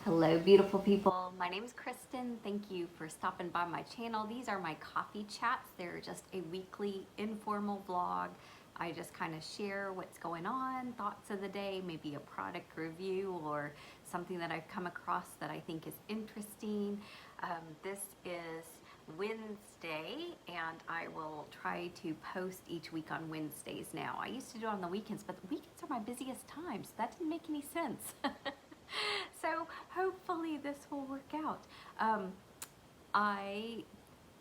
Hello, beautiful people. My name is Kristin. Thank you for stopping by my channel. These are my coffee chats. They're just a weekly informal vlog. I just kind of share what's going on, thoughts of the day, maybe a product review or something that I've come across that I think is interesting. This is Wednesday, and I will try to post each week on Wednesdays now. I used to do it on the weekends, but the weekends are my busiest time, so that didn't make any sense. So hopefully this will work out. I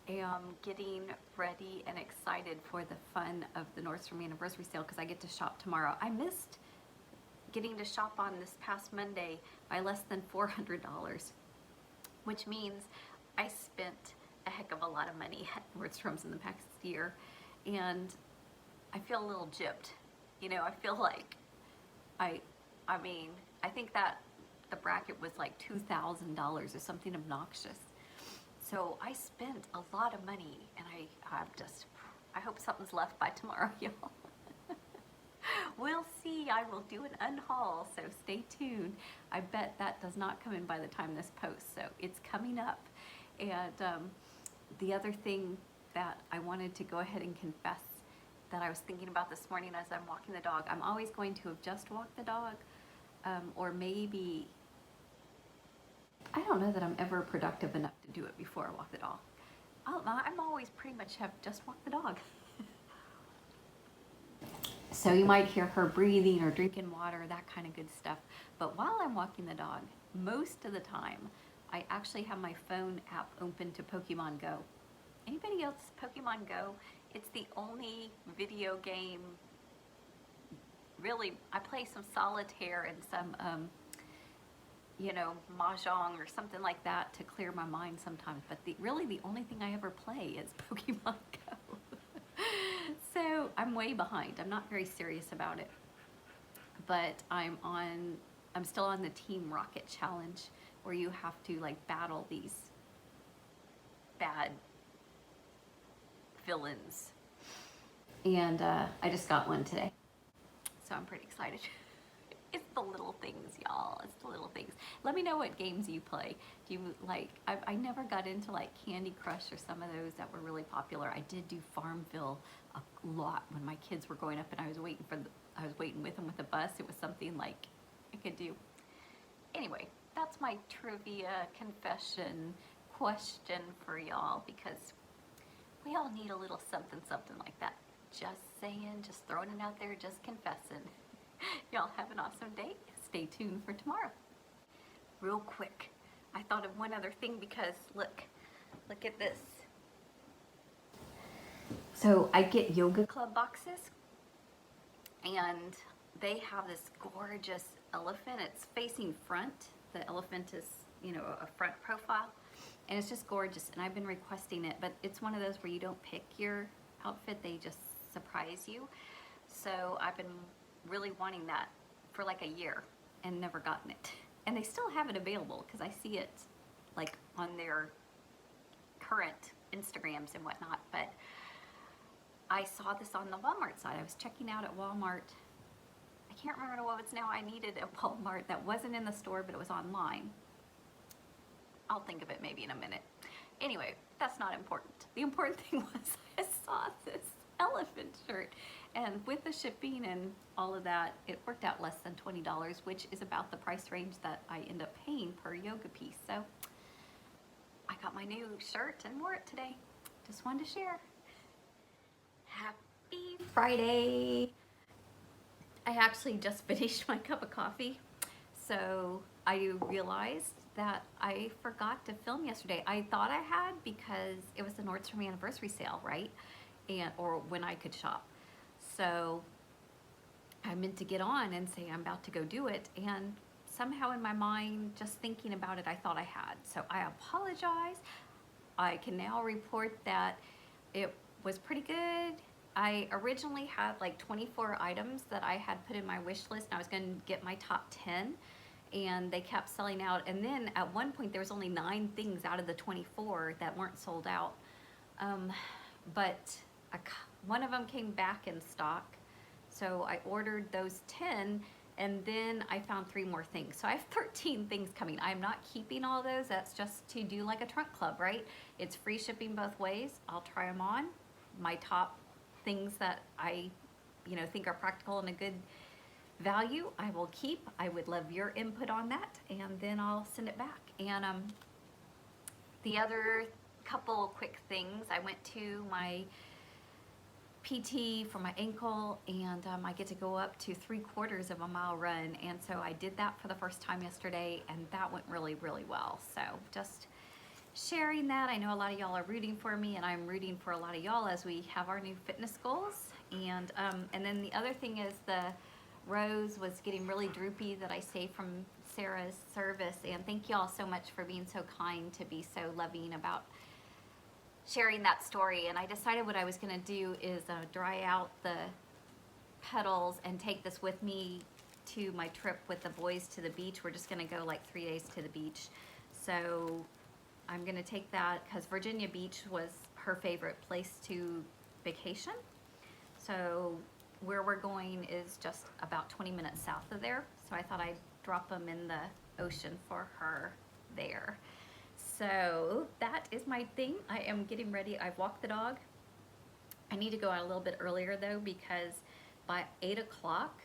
am getting ready and excited for the fun of the Nordstrom anniversary sale because I get to shop tomorrow. I missed getting to shop on this past Monday by less than $400, which means I spent a heck of a lot of money at Nordstrom's in the past year, and I feel a little gypped. You know, I feel like I mean, I think that the bracket was like $2,000 or something obnoxious. So I spent a lot of money, and I hope something's left by tomorrow, y'all. We'll see. I will do an unhaul, so stay tuned. I bet that does not come in by the time this posts, so it's coming up. And the other thing that I wanted to go ahead and confess that I was thinking about this morning as I'm walking the dog, I'm always going to have just walked the dog, or maybe, I don't know that I'm ever productive enough to do it before I walk the dog. I'm always pretty much have just walked the dog. So you might hear her breathing or drinking water, that kind of good stuff. But while I'm walking the dog, most of the time, I actually have my phone app open to Pokemon Go. Anybody else Pokemon Go? It's the only video game, really. I play some solitaire and some mahjong or something like that to clear my mind sometimes, but really the only thing I ever play is Pokemon Go. So I'm way behind. I'm not very serious about it, but I'm still on the Team Rocket challenge, where you have to like battle these bad villains, and I just got one today, so I'm pretty excited. It's the little things, y'all. It's the little things. Let me know what games you play. Do you like, I never got into like Candy Crush or some of those that were really popular. I did do Farmville a lot when my kids were growing up, and I was waiting with them with the bus. It was something like I could do. Anyway, that's my trivia confession question for y'all, because we all need a little something like that. Just saying, just throwing it out there, just confessing. Y'all have an awesome day. Stay tuned for tomorrow. Real quick, I thought of one other thing, because look at this. So I get yoga club boxes, and they have this gorgeous elephant. It's facing front. The elephant is, a front profile, and it's just gorgeous, and I've been requesting it, but it's one of those where you don't pick your outfit, they just surprise you. So I've been really wanting that for like a year and never gotten it. And they still have it available, because I see it like on their current Instagrams and whatnot, but I saw this on the Walmart side. I was checking out at Walmart. I can't remember what it's now I needed at Walmart that wasn't in the store, but it was online. I'll think of it maybe in a minute. Anyway, that's not important. The important thing was I saw this elephant shirt, and with the shipping and all of that, it worked out less than $20, which is about the price range that I end up paying per yoga piece. So I got my new shirt and wore it today. Just wanted to share. Happy Friday. I actually just finished my cup of coffee, so I realized that I forgot to film yesterday. I thought I had, because it was the Nordstrom anniversary sale, right? Or when I could shop. So I meant to get on and say I'm about to go do it, and somehow in my mind, just thinking about it, I thought I had. So I apologize. I can now report that it was pretty good. I originally had like 24 items that I had put in my wish list, and I was going to get my top 10, and they kept selling out. And then at one point there was only 9 things out of the 24 that weren't sold out. But one of them came back in stock, so I ordered those 10, And then I found 3 more things. So I have 13 things coming. I'm not keeping all those. That's just to do like a trunk club, right? It's free shipping both ways. I'll try them on. My top things that I, think are practical and a good value, I will keep. I would love your input on that, and then I'll send it back. And the other couple quick things, I went to my PT for my ankle, and I get to go up to 3/4 of a mile run, and so I did that for the first time yesterday, and that went really, really well. So just sharing that. I know a lot of y'all are rooting for me, and I'm rooting for a lot of y'all as we have our new fitness goals. And then the other thing is the rose was getting really droopy that I saved from Sarah's service, and thank y'all so much for being so kind to be so loving about sharing that story. And I decided what I was going to do is dry out the petals and take this with me to my trip with the boys to the beach. We're just going to go like 3 days to the beach. So I'm going to take that because Virginia Beach was her favorite place to vacation. So where we're going is just about 20 minutes south of there. So I thought I'd drop them in the ocean for her there. So that is my thing. I am getting ready. I've walked the dog. I need to go out a little bit earlier though, because by 8 o'clock,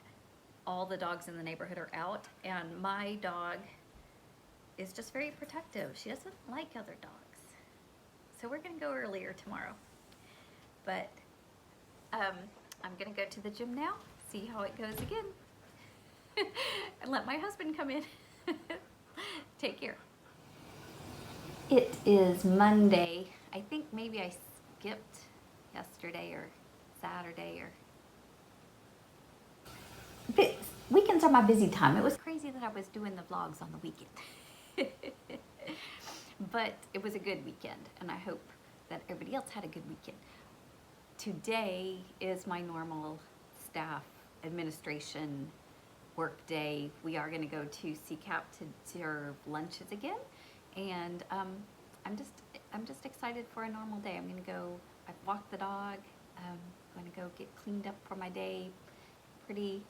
all the dogs in the neighborhood are out, and my dog is just very protective. She doesn't like other dogs. So we're gonna go earlier tomorrow. But I'm gonna go to the gym now, see how it goes again, and let my husband come in. Take care. It is Monday. I think maybe I skipped yesterday or Saturday or... Weekends are my busy time. It was crazy that I was doing the vlogs on the weekend. But it was a good weekend, and I hope that everybody else had a good weekend. Today is my normal staff administration work day. We are going to go to CCAP to serve lunches again, and I'm just excited for a normal day. I'm going to go. I've walked the dog. I'm going to go get cleaned up for my day. Pretty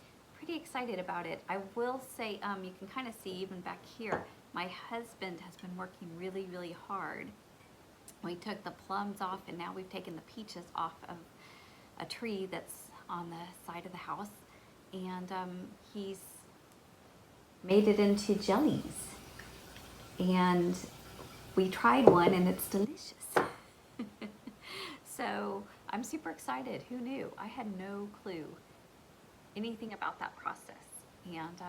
excited about it. I will say, you can kind of see even back here, my husband has been working really, really hard. We took the plums off, and now we've taken the peaches off of a tree that's on the side of the house, and he's made it into jellies. And we tried one, and it's delicious. So I'm super excited. Who knew? I had no clue anything about that process, and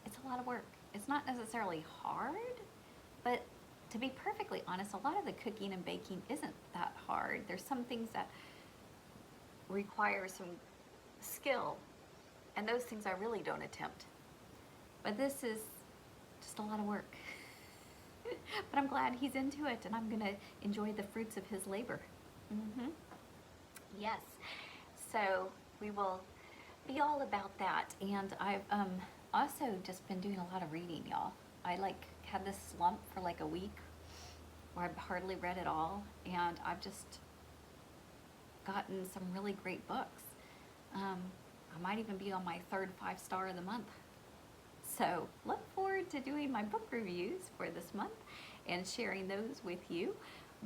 it's a lot of work. It's not necessarily hard, but to be perfectly honest, a lot of the cooking and baking isn't that hard. There's some things that require some skill, and those things I really don't attempt. But this is just a lot of work. But I'm glad he's into it, and I'm gonna enjoy the fruits of his labor. Yes, so we will be all about that. And I've also just been doing a lot of reading, y'all. I had this slump for like a week where I've hardly read at all, and I've just gotten some really great books. I might even be on my 3rd 5-star of the month. So look forward to doing my book reviews for this month and sharing those with you.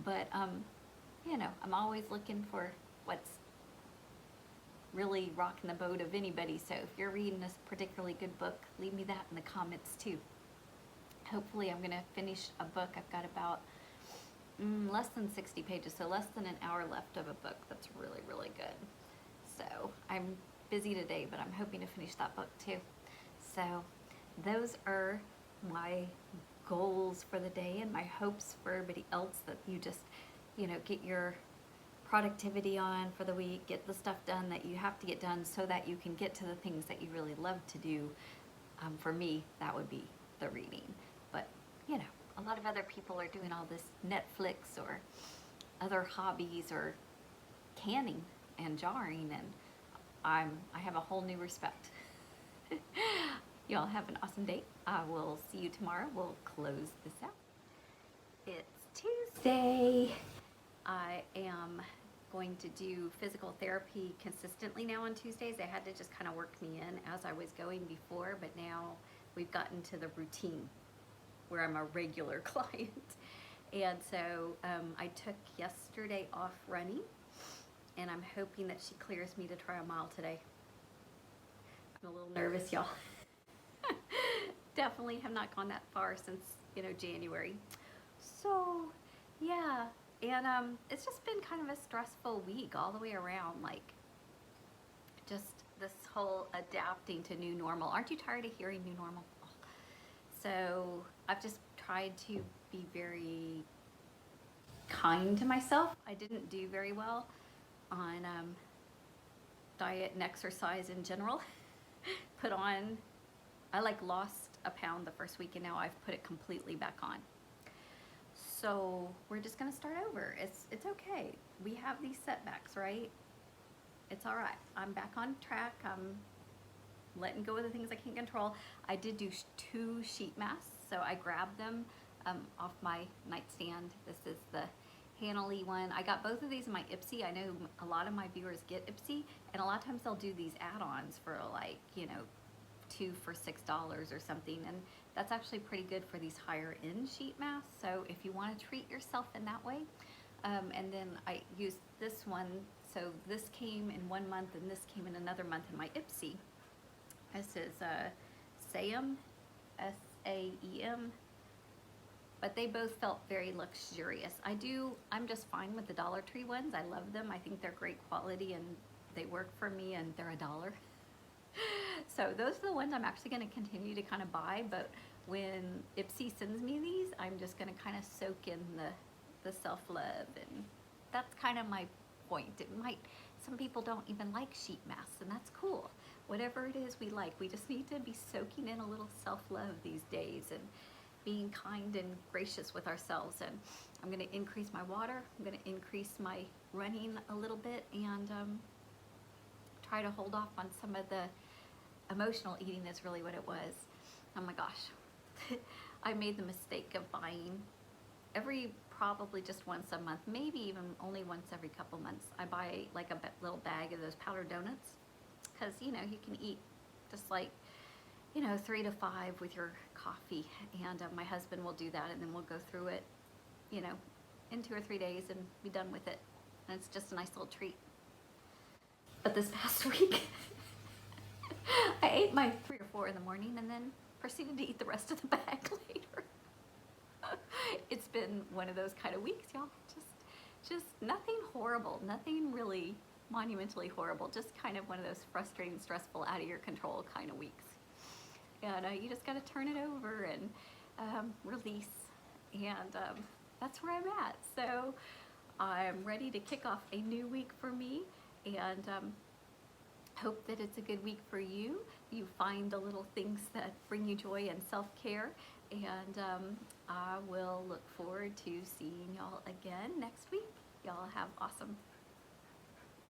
But I'm always looking for what's really rocking the boat of anybody. So if you're reading this particularly good book, leave me that in the comments too. Hopefully I'm gonna finish a book. I've got about less than 60 pages, so less than an hour left of a book that's really, really good. So I'm busy today, but I'm hoping to finish that book too. So those are my goals for the day, and my hopes for everybody else, that you just, get your productivity on for the week, get the stuff done that you have to get done so that you can get to the things that you really love to do. For me, that would be the reading. But, a lot of other people are doing all this Netflix or other hobbies or canning and jarring, and I have a whole new respect. Y'all have an awesome day. I will see you tomorrow. We'll close this out. It's Tuesday. I am going to do physical therapy consistently now on Tuesdays. They had to just kind of work me in as I was going before, but now we've gotten to the routine where I'm a regular client. And so I took yesterday off running, and I'm hoping that she clears me to try a mile today. I'm a little nervous, y'all. Definitely have not gone that far since, January. So, yeah. And it's just been kind of a stressful week all the way around, like just this whole adapting to new normal. Aren't you tired of hearing new normal? So I've just tried to be very kind to myself. I didn't do very well on diet and exercise in general. I lost a pound the first week, and now I've put it completely back on. So we're just gonna start over. It's okay. We have these setbacks, right? It's all right. I'm back on track. I'm letting go of the things I can't control. I did do 2 sheet masks, so I grabbed them off my nightstand. This is the Hanley one. I got both of these in my Ipsy. I know a lot of my viewers get Ipsy, and a lot of times they'll do these add-ons for 2 for $6 or something, and that's actually pretty good for these higher end sheet masks. So if you want to treat yourself in that way, and then I used this one. So this came in 1 month, and this came in another month in my Ipsy. This is SAEM, SAEM, but they both felt very luxurious. I'm just fine with the Dollar Tree ones. I love them. I think they're great quality, and they work for me, and they're $1. So those are the ones I'm actually going to continue to kind of buy, but when Ipsy sends me these, I'm just going to kind of soak in the self-love, and that's kind of my point. Some people don't even like sheet masks, and that's cool. Whatever it is we like, we just need to be soaking in a little self-love these days and being kind and gracious with ourselves. And I'm going to increase my water. I'm going to increase my running a little bit, and try to hold off on some of the emotional eating is really what it was. Oh my gosh. I made the mistake of buying probably just once a month, maybe even only once every couple months. I buy like a little bag of those powdered donuts, because you can eat just 3 to 5 with your coffee, and my husband will do that, and then we'll go through it in 2 or 3 days and be done with it, and it's just a nice little treat. But this past week I ate my 3 or 4 in the morning and then proceeded to eat the rest of the bag later. It's been one of those kind of weeks, y'all. Just nothing horrible, nothing really monumentally horrible, just kind of one of those frustrating, stressful, out of your control kind of weeks. And you just got to turn it over and release, and that's where I'm at. So I'm ready to kick off a new week for me, and hope that it's a good week for you. You find the little things that bring you joy and self-care, and I will look forward to seeing y'all again next week. Y'all have awesome